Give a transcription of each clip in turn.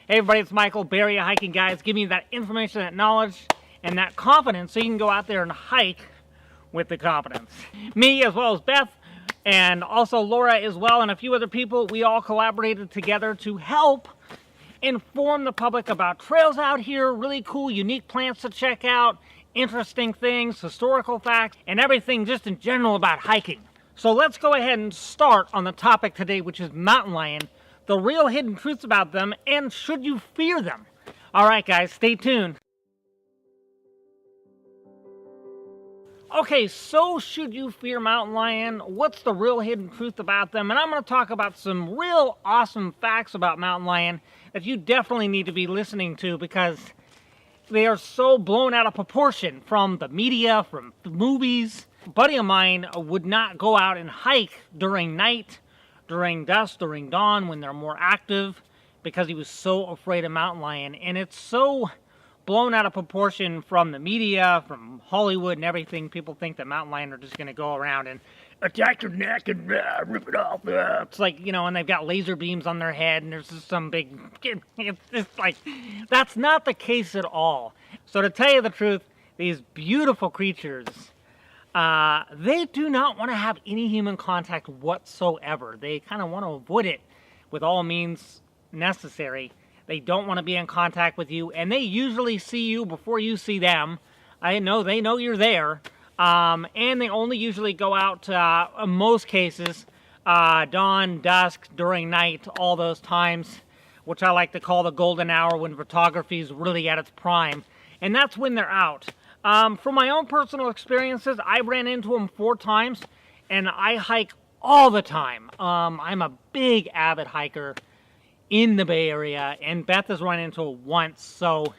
Hey everybody, it's Michael, Bay Area Hiking Guys, giving you that information, that knowledge, and that confidence so you can go out there and hike with the confidence. Me, as well as Beth, and also Laura as well, and a few other people, we all collaborated together to help inform the public about trails out here, really cool, unique plants to check out, interesting things, historical facts, and everything just in general about hiking. So let's go ahead and start on the topic today, which is mountain lion, the real hidden truths about them, and should you fear them? All right, guys, stay tuned. Okay, so should you fear mountain lion? What's the real hidden truth about them? And I'm going to talk about some real awesome facts about mountain lion that you definitely need to be listening to because they are so blown out of proportion from the media, from the movies. A buddy of mine would not go out and hike during night, during dusk, during dawn, when they're more active, because he was so afraid of mountain lion. And it's so blown out of proportion from the media, from Hollywood and everything. People think that mountain lion are just going to go around and attack your neck and rip it off. It's like, you know, and they've got laser beams on their head and there's just some big... It's like, that's not the case at all. So to tell you the truth, these beautiful creatures, they do not want to have any human contact whatsoever. They kind of want to avoid it with all means necessary. They don't want to be in contact with you, and they usually see you before you see them. I know they know you're there, and they only usually go out, in most cases, dawn, dusk, during night, all those times, which I like to call the golden hour when photography is really at its prime, and that's when they're out. From my own personal experiences, I ran into them 4 times, and I hike all the time. I'm a big avid hiker in the Bay Area, and Beth has run into it once. So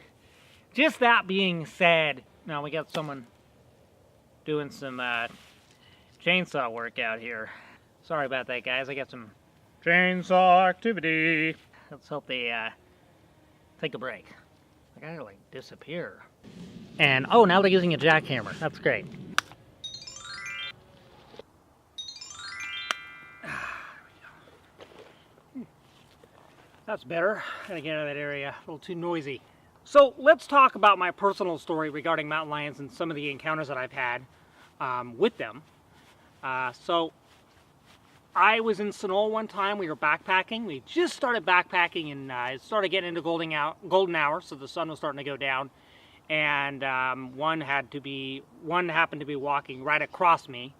just that being said, now we got someone doing some chainsaw work out here. Sorry about that, guys. I got some chainsaw activity. Let's hope they take a break. I gotta like disappear. And oh, now they're using a jackhammer. That's great. That's better. Gotta get out of that area. A little too noisy. So let's talk about my personal story regarding mountain lions and some of the encounters that I've had with them. So I was in Sonoma one time. We were backpacking. We just started backpacking and it started getting into golden hour, so the sun was starting to go down. And one happened to be walking right across me.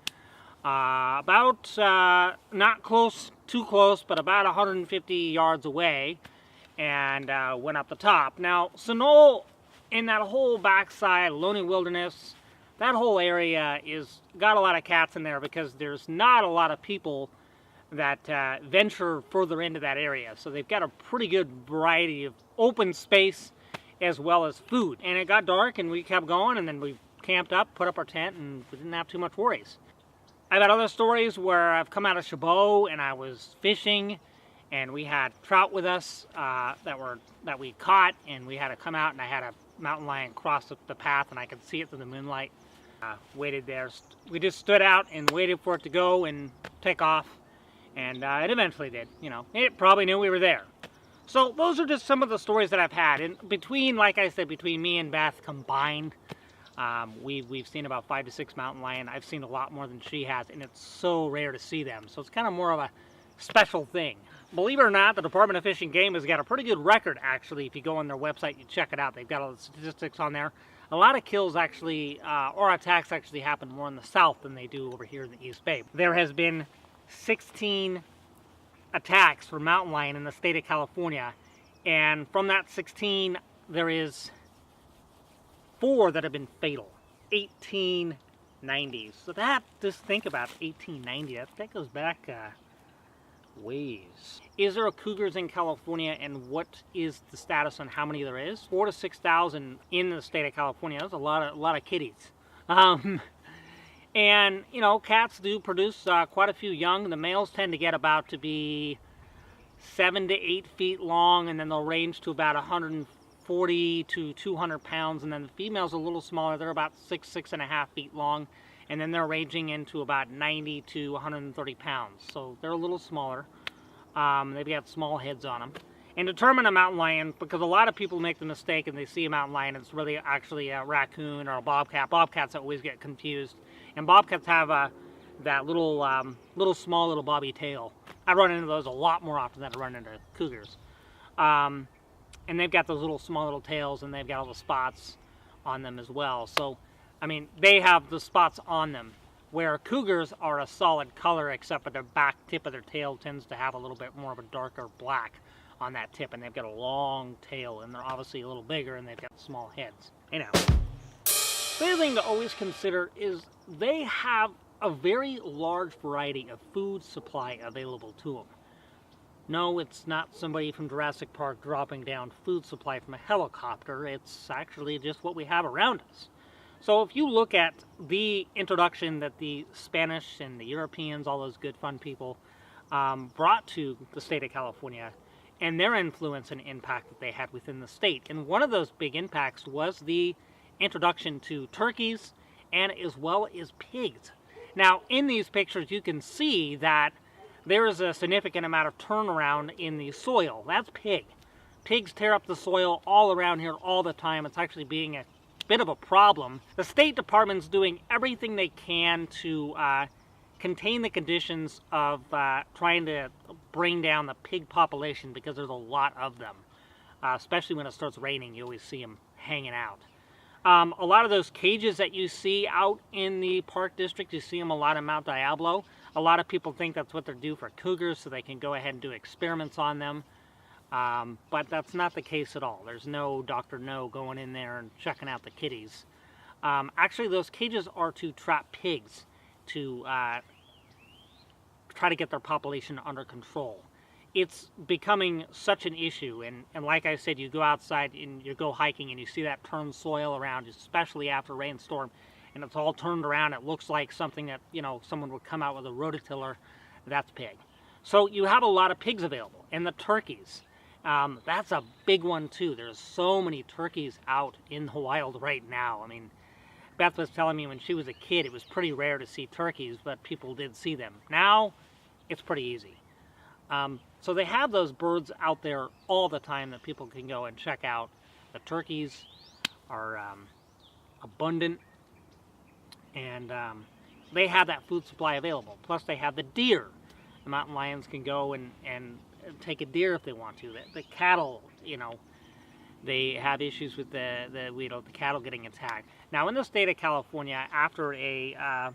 About, not close, too close, but about 150 yards away, and went up the top. Now, Sonoma, in that whole backside, Lonely Wilderness, that whole area is got a lot of cats in there because there's not a lot of people that venture further into that area. So they've got a pretty good variety of open space as well as food. And it got dark, and we kept going, and then we camped up, put up our tent, and we didn't have too much worries. I've had other stories where I've come out of Chabot and I was fishing and we had trout with us that we caught, and we had to come out, and I had a mountain lion cross the path and I could see it through the moonlight. Waited there. We just stood out and waited for it to go and take off, and it eventually did. You know, it probably knew we were there. So those are just some of the stories that I've had. And between, like I said, between me and Beth combined, we've seen about 5 to 6 mountain lion. I've seen a lot more than she has, and it's so rare to see them. So it's kind of more of a special thing. Believe it or not, the Department of Fish and Game has got a pretty good record, actually. If you go on their website, you check it out. They've got all the statistics on there. A lot of kills actually, or attacks actually happen more in the south than they do over here in the East Bay. There has been 16 attacks for mountain lion in the state of California, and from that 16, there is 4 that have been fatal. 1890s. So that, just think about 1890. That goes back ways. Is there a cougars in California, and what is the status on how many there is? 4,000 to 6,000 in the state of California. That's a lot of kitties. And you know, cats do produce quite a few young. The males tend to get about to be 7 to 8 feet long, and then they'll range to about 140 to 200 pounds, and then the females are a little smaller. They're about 6.5 feet long, and then they're ranging into about 90 to 130 pounds. So they're a little smaller. They've got small heads on them. and determine a mountain lion, because a lot of people make the mistake and they see a mountain lion, it's really actually a raccoon or a bobcat. Bobcats always get confused, and bobcats have that little small little bobby tail. I run into those a lot more often than I run into cougars. And they've got those little small little tails, and they've got all the spots on them as well. So, I mean, they have the spots on them, where cougars are a solid color, except for the back tip of their tail tends to have a little bit more of a darker black on that tip, and they've got a long tail, and they're obviously a little bigger, and they've got small heads. Anyhow, the other thing to always consider is they have a very large variety of food supply available to them. No, it's not somebody from Jurassic Park dropping down food supply from a helicopter. It's actually just what we have around us. So if you look at the introduction that the Spanish and the Europeans, all those good fun people, brought to the state of California, and their influence and impact that they had within the state. And one of those big impacts was the introduction to turkeys and as well as pigs. Now, in these pictures, you can see that there is a significant amount of turnaround in the soil. That's pig. Pigs tear up the soil all around here all the time. It's actually being a bit of a problem. The State Department's doing everything they can to contain the conditions of trying to bring down the pig population, because there's a lot of them. Especially when it starts raining, you always see them hanging out. A lot of those cages that you see out in the park district, you see them a lot in Mount Diablo. A lot of people think that's what they're due for cougars, so they can go ahead and do experiments on them. But that's not the case at all. There's no Dr. No going in there and checking out the kitties. Actually, those cages are to trap pigs, to try to get their population under control. It's becoming such an issue, and like I said, you go outside and you go hiking and you see that turned soil around, especially after a rainstorm, and it's all turned around. It looks like something that, you know, someone would come out with a rototiller. That's pig. So you have a lot of pigs available, and the turkeys. That's a big one too. There's so many turkeys out in the wild right now. I mean, Beth was telling me when she was a kid, it was pretty rare to see turkeys, but people did see them. Now, it's pretty easy. So they have those birds out there all the time that people can go and check out. The turkeys are abundant, and they have that food supply available. Plus they have the deer. The mountain lions can go and take a deer if they want to. The cattle, you know, they have issues with the cattle getting attacked. Now in the state of California, after a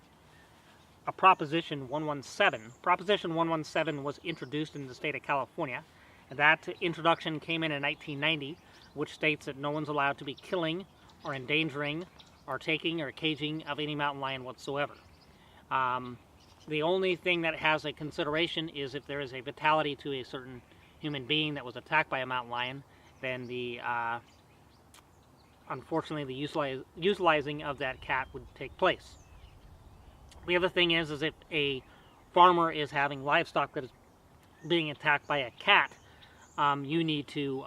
Proposition 117. Proposition 117 was introduced in the state of California. And that introduction came in 1990, which states that no one's allowed to be killing or endangering or taking or caging of any mountain lion whatsoever. The only thing that has a consideration is if there is a fatality to a certain human being that was attacked by a mountain lion, then unfortunately the utilizing of that cat would take place. The other thing is if a farmer is having livestock that is being attacked by a cat, you need to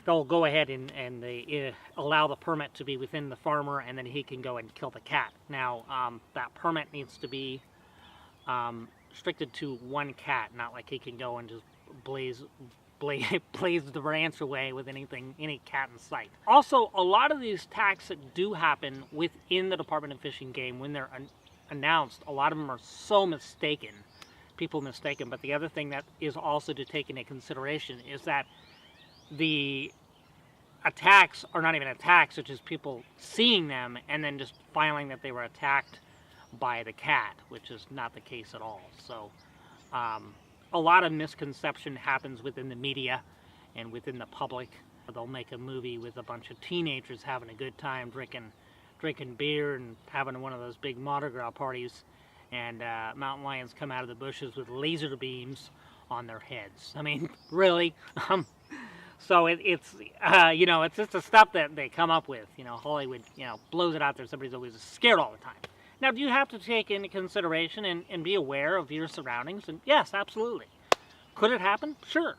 they'll go ahead and they allow the permit to be within the farmer, and then he can go and kill the cat. Now, that permit needs to be restricted to one cat, not like he can go and just blaze the ranch away with any cat in sight. Also, a lot of these attacks that do happen within the Department of Fish and Game, when they're announced, a lot of them are so mistaken. People mistaken. But the other thing that is also to take into consideration is that the attacks are not even attacks, it's just people seeing them and then just filing that they were attacked by the cat, which is not the case at all. So, a lot of misconception happens within the media and within the public. They'll make a movie with a bunch of teenagers having a good time drinking beer and having one of those big Mardi Gras parties, and mountain lions come out of the bushes with laser beams on their heads. I mean, really? So it's you know, it's just the stuff that they come up with. You know, Hollywood, you know, blows it out there. Somebody's always scared all the time. Now, do you have to take into consideration and be aware of your surroundings? And yes, absolutely. Could it happen? Sure.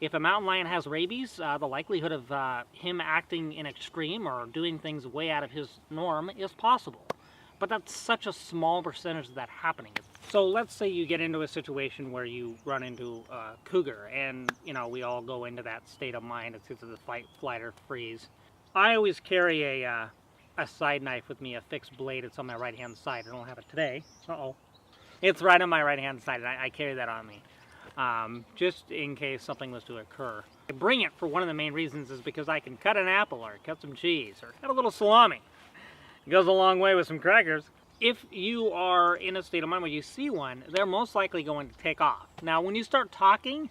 If a mountain lion has rabies, the likelihood of him acting in extreme or doing things way out of his norm is possible. But that's such a small percentage of that happening. It's So let's say you get into a situation where you run into a cougar, and you know, we all go into that state of mind. It's either the fight, flight, or freeze. I always carry a side knife with me, a fixed blade. It's on my right hand side. I don't have it today. Uh-oh. It's right on my right hand side, and I carry that on me. Just in case something was to occur. I bring it for one of the main reasons is because I can cut an apple or cut some cheese or cut a little salami. It goes a long way with some crackers. If you are in a state of mind where you see one, they're most likely going to take off. Now, when you start talking,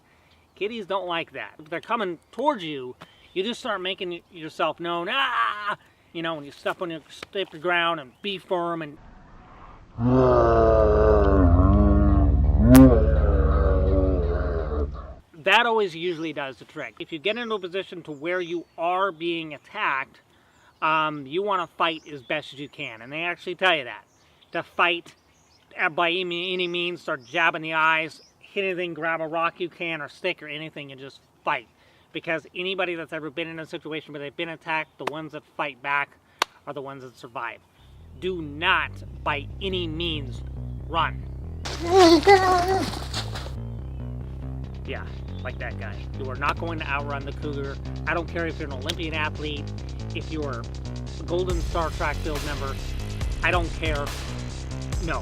kitties don't like that. If they're coming towards you, you just start making yourself known. Ah! You know, when you step on the ground and be firm and... That always usually does the trick. If you get into a position to where you are being attacked, you want to fight as best as you can. And they actually tell you that. To fight by any means, start jabbing the eyes, hit anything, grab a rock you can, or stick or anything, and just fight. Because anybody that's ever been in a situation where they've been attacked, the ones that fight back are the ones that survive. Do not, by any means, run. Yeah, like that guy. You are not going to outrun the cougar. I don't care if you're an Olympian athlete, if you're a Golden Star track field member. I don't care. No.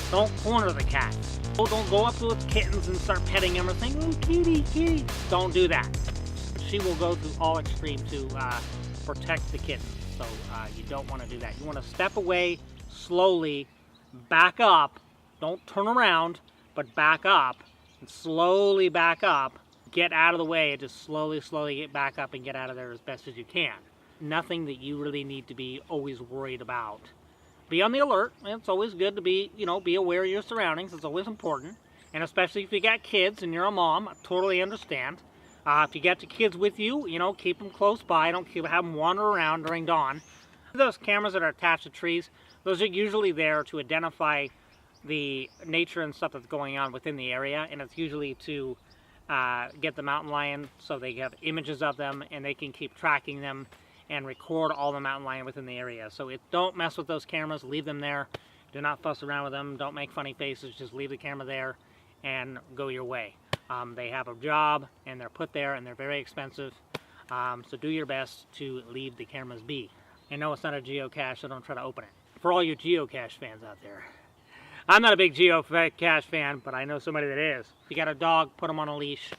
Don't corner the cat. Oh, don't go up to its kittens and start petting them or saying, oh, kitty, kitty. Don't do that. She will go through all extreme to protect the kitten. So you don't want to do that. You want to step away slowly, back up. Don't turn around, but back up. And slowly back up. Get out of the way and just slowly get back up and get out of there as best as you can. Nothing that you really need to be always worried about. Be on the alert. It's always good to be, be aware of your surroundings. It's always important. And especially if you got kids and you're a mom, I totally understand. If you got the kids with you, keep them close by. Don't have them wander around during dawn. Those cameras that are attached to trees, those are usually there to identify the nature and stuff that's going on within the area. And it's usually to get the mountain lion so they have images of them and they can keep tracking them and record all the mountain lion within the area. So don't mess with those cameras, leave them there. Do not fuss around with them, don't make funny faces, just leave the camera there and go your way. They have a job and they're put there and they're very expensive. So do your best to leave the cameras be. And no, it's not a geocache, so don't try to open it. For all you geocache fans out there. I'm not a big geocache fan, but I know somebody that is. If you got a dog, put them on a leash.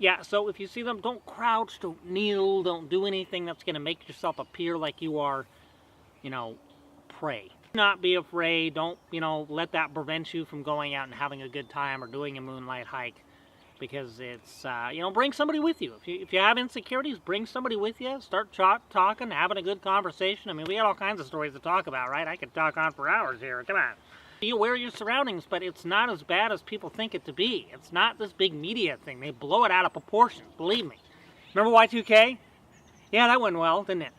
Yeah, so if you see them, don't crouch, don't kneel, don't do anything that's going to make yourself appear like you are, prey. Do not be afraid. Don't, let that prevent you from going out and having a good time or doing a moonlight hike. Because it's, bring somebody with you. If you have insecurities, bring somebody with you. Start talking, having a good conversation. I mean, we got all kinds of stories to talk about, right? I could talk on for hours here. Come on. Be aware of your surroundings, but it's not as bad as people think it to be. It's not this big media thing. They blow it out of proportion, believe me. Remember Y2K? Yeah, that went well, didn't it?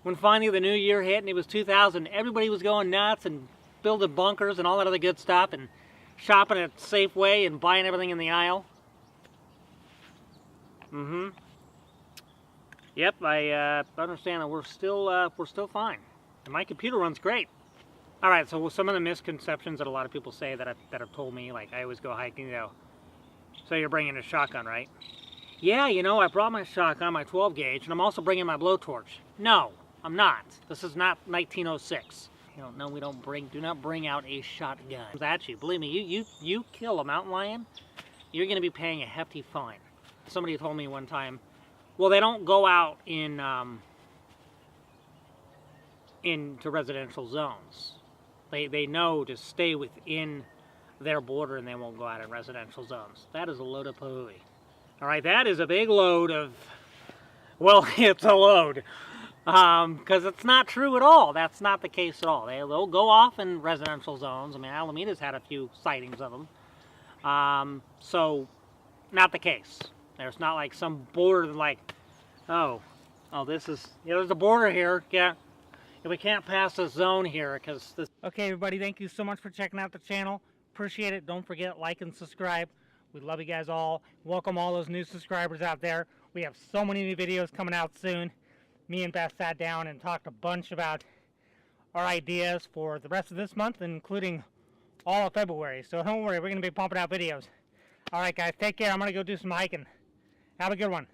When finally the new year hit and it was 2000, everybody was going nuts and building bunkers and all that other good stuff and shopping at Safeway and buying everything in the aisle. Yep, I understand that we're still fine. And my computer runs great. All right, so some of the misconceptions that a lot of people say that have told me, like I always go hiking, so you're bringing a shotgun, right? Yeah, I brought my shotgun, my 12 gauge, and I'm also bringing my blowtorch. No, I'm not. This is not 1906. No, do not bring out a shotgun. At you, believe me, you kill a mountain lion, you're gonna be paying a hefty fine. Somebody told me one time, well, they don't go out into residential zones. They know to stay within their border and they won't go out in residential zones. That is a load of pooey. All right, that is a big load of, well, it's a load. Because it's not true at all. That's not the case at all. They'll go off in residential zones. I mean, Alameda's had a few sightings of them. So, not the case. There's not like some border like, oh, this is, there's a border here. Yeah. We can't pass the zone here because this... Okay, everybody, thank you so much for checking out the channel. Appreciate it. Don't forget, like and subscribe. We love you guys all. Welcome all those new subscribers out there. We have so many new videos coming out soon. Me and Beth sat down and talked a bunch about our ideas for the rest of this month, including all of February. So don't worry, we're going to be pumping out videos. All right, guys, take care. I'm going to go do some hiking. Have a good one.